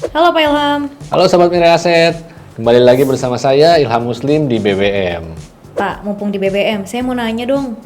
Halo Pak Ilham. Halo Sobat Mira Aset, kembali lagi bersama saya Ilham Muslim di BBM. Pak, mumpung di BBM, saya mau nanya dong.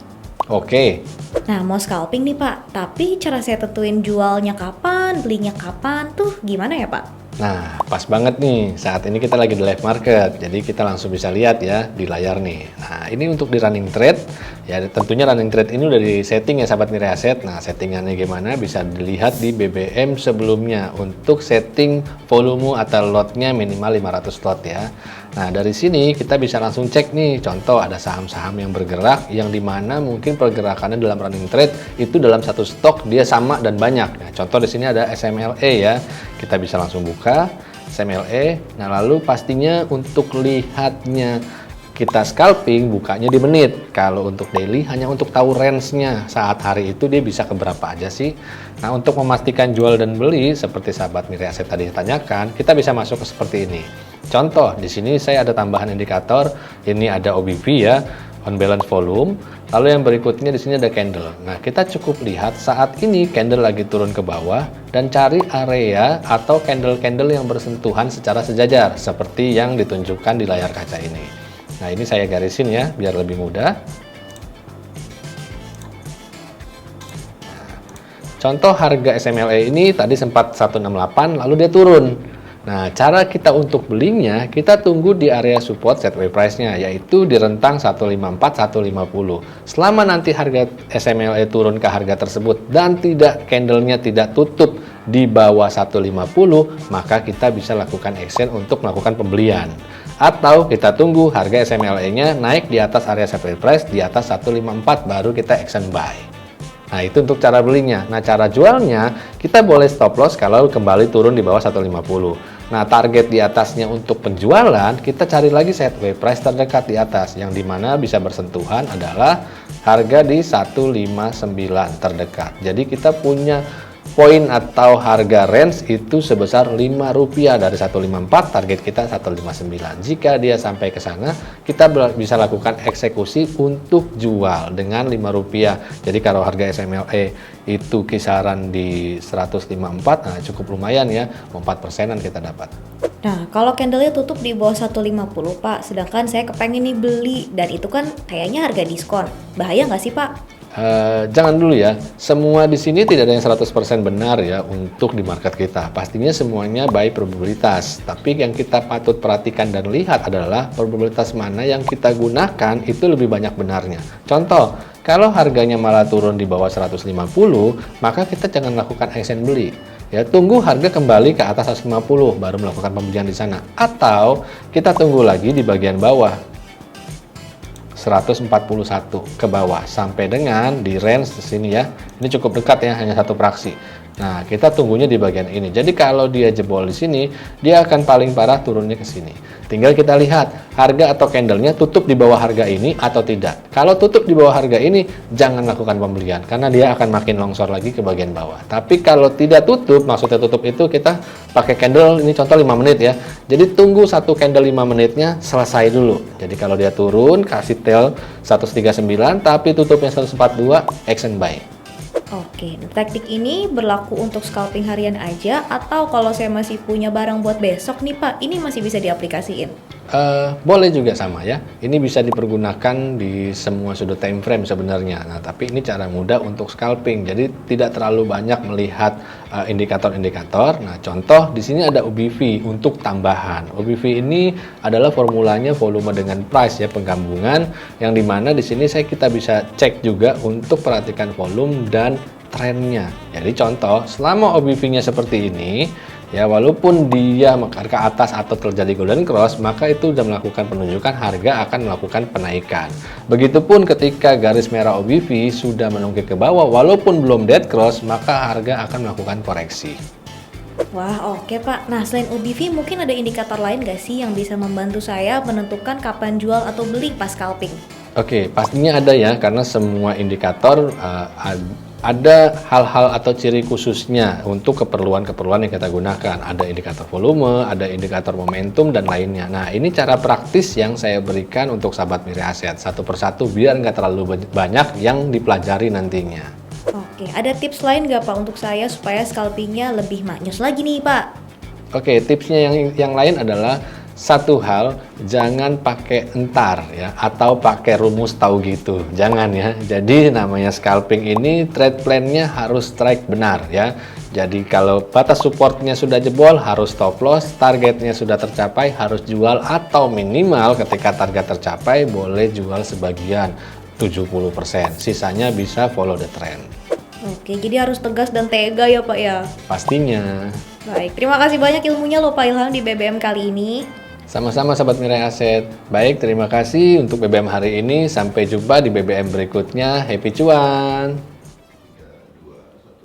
Oke, Nah, mau scalping nih Pak, tapi cara saya tentuin jualnya kapan, belinya kapan tuh gimana ya Pak? nah pas banget nih, saat ini kita lagi di live market, jadi kita langsung bisa lihat ya di layar nih. Nah ini untuk di running trade, ya tentunya running trade ini udah di setting ya Sobat Mira Aset. Nah settingannya gimana bisa dilihat di BBM sebelumnya untuk setting volume atau lotnya minimal 500 lot ya. Nah dari sini kita bisa langsung cek nih, contoh ada saham-saham yang bergerak yang dimana mungkin pergerakannya dalam running trade itu dalam satu stok dia sama dan banyak. Nah contoh di sini ada SMLE ya, kita bisa langsung buka SMLE. Nah lalu pastinya untuk lihatnya kita scalping bukanya di menit. Kalau untuk daily hanya untuk tahu range-nya saat hari itu dia bisa ke berapa aja sih. Nah untuk memastikan jual dan beli seperti sahabat Mira Aset tadi tanyakan, kita bisa masuk ke seperti ini. Contoh di sini saya ada tambahan indikator, ini ada OBV ya, on balance volume. Lalu yang berikutnya di sini ada candle. Nah, kita cukup lihat saat ini candle lagi turun ke bawah dan cari area atau candle-candle yang bersentuhan secara sejajar seperti yang ditunjukkan di layar kaca ini. Nah, ini saya garisin ya biar lebih mudah. Contoh harga SMLE ini tadi sempat 168 lalu dia turun. Nah, cara kita untuk belinya, kita tunggu di area support setway price-nya, yaitu di rentang 154-150. Selama nanti harga SMLE turun ke harga tersebut dan candlenya tidak tutup di bawah 150, maka kita bisa lakukan action untuk melakukan pembelian. Atau kita tunggu harga SMLE-nya naik di atas area setway price di atas 154, baru kita action buy. Nah itu untuk cara belinya. Nah cara jualnya kita boleh stop loss kalau kembali turun di bawah 150. Nah target di atasnya untuk penjualan kita cari lagi setway price terdekat di atas, yang dimana bisa bersentuhan adalah harga di 159 terdekat. Jadi kita punya poin atau harga range itu sebesar Rp5 dari 154, target kita 159. Jika dia sampai ke sana, kita bisa lakukan eksekusi untuk jual dengan Rp5. Jadi kalau harga SMLE itu kisaran di 154, nah cukup lumayan ya, 4%-an kita dapat. Nah, kalau candlenya tutup di bawah 150 Pak, sedangkan saya kepengen nih beli dan itu kan kayaknya harga diskon. Bahaya nggak sih Pak? Jangan dulu ya, semua di sini tidak ada yang 100% benar ya untuk di market kita. Pastinya semuanya by probabilitas. Tapi yang kita patut perhatikan dan lihat adalah probabilitas mana yang kita gunakan itu lebih banyak benarnya. Contoh, kalau harganya malah turun di bawah 150, maka kita jangan lakukan action beli. Ya, tunggu harga kembali ke atas 150 baru melakukan pembelian di sana. Atau kita tunggu lagi di bagian bawah 141 ke bawah sampai dengan di range di sini ya. Ini cukup dekat ya, hanya satu fraksi. Nah, kita tunggunya di bagian ini. Jadi kalau dia jebol di sini, dia akan paling parah turunnya ke sini. Tinggal kita lihat harga atau candlenya tutup di bawah harga ini atau tidak. Kalau tutup di bawah harga ini, jangan lakukan pembelian karena dia akan makin longsor lagi ke bagian bawah. Tapi kalau tidak tutup, maksudnya tutup itu kita pakai candle ini contoh 5 menit ya. Jadi tunggu satu candle 5 menitnya selesai dulu. Jadi kalau dia turun kasih tail 139 tapi tutupnya 142, action buy. Oke, taktik ini berlaku untuk scalping harian aja atau kalau saya masih punya barang buat besok nih Pak, ini masih bisa diaplikasiin? Boleh juga sama ya. Ini bisa dipergunakan di semua sudut time frame sebenarnya. Nah, tapi ini cara mudah untuk scalping. Jadi tidak terlalu banyak melihat indikator-indikator. Nah, contoh di sini ada OBV untuk tambahan. OBV ini adalah formulanya volume dengan price ya, penggabungan yang dimana di sini kita bisa cek juga untuk perhatikan volume dan trennya. Jadi contoh, selama OBV-nya seperti ini, ya walaupun dia ke atas atau terjadi golden cross, maka itu sudah melakukan penunjukan harga akan melakukan penaikan. Begitupun ketika garis merah OBV sudah menunjuk ke bawah, walaupun belum dead cross, maka harga akan melakukan koreksi. Wah, oke Pak. Nah, selain OBV mungkin ada indikator lain nggak sih yang bisa membantu saya menentukan kapan jual atau beli pas scalping? Oke, pastinya ada ya, karena semua indikator ada hal-hal atau ciri khususnya untuk keperluan-keperluan yang kita gunakan. Ada indikator volume, ada indikator momentum, dan lainnya. Nah, ini cara praktis yang saya berikan untuk sahabat Mira Aset. Satu persatu biar nggak terlalu banyak yang dipelajari nantinya. Oke, ada tips lain nggak Pak untuk saya supaya scalpingnya lebih maknyus lagi nih Pak? Oke, tipsnya yang lain adalah satu hal, jangan pakai entar ya atau pakai rumus tahu gitu. Jangan ya. Jadi namanya scalping ini trade plan-nya harus strike benar ya. Jadi kalau batas supportnya sudah jebol harus stop loss, targetnya sudah tercapai harus jual atau minimal ketika target tercapai boleh jual sebagian 70%. Sisanya bisa follow the trend. Oke, jadi harus tegas dan tega ya Pak ya. Pastinya. Baik, terima kasih banyak ilmunya loh Pak Ilham di BBM kali ini. Sama-sama Sobat Mirai Aset. Baik, terima kasih untuk BBM hari ini. Sampai jumpa di BBM berikutnya. Happy cuan!